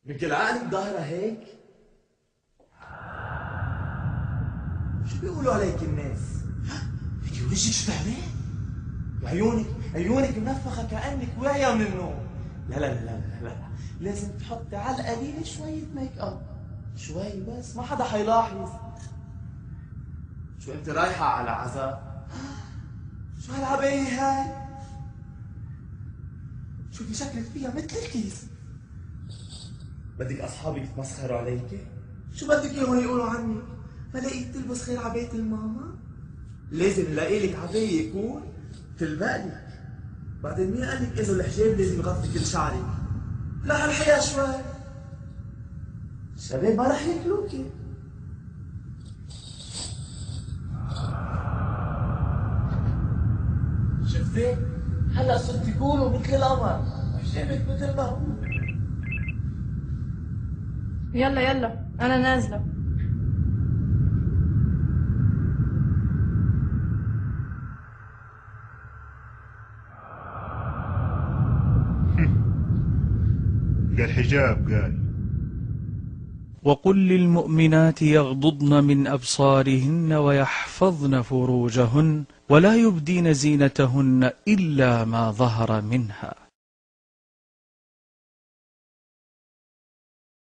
من كل عقلك ظاهرة هيك؟ شو بيقولوا عليك الناس؟ هيك وجهك شو تعمل؟ عيونك منفخة كأنك واعية من النوم. لا لا لا لا لا، لازم تحطي على القليل شوية ميك اب، شوي بس، ما حدا حيلاحظ. شو انت رايحة على عزاء؟ شو هالعباية هاي؟ شوفي شكلك فيها مثل الكيس. بدك اصحابك يتمسخروا عليكي؟ شو بدك اياهم يقولوا عنك؟ ما لقيت تلبس غير عباية الماما؟ لازم نلاقي لك عباية يكون تلبقلك. بعدين مين قال لك انه الحجاب لازم يغطي كل شعرك؟ لا هالحياة شوي. الشباب ما رح ياكلوكي. شفتي؟ هلا صرتي تقولوا مثل القمر، حجابك مثل ما هو. يلا يلا انا نازله. قال حجاب قال. وقل للمؤمنات يغضضن من أبصارهن ويحفظن فروجهن ولا يبدين زينتهن إلا ما ظهر منها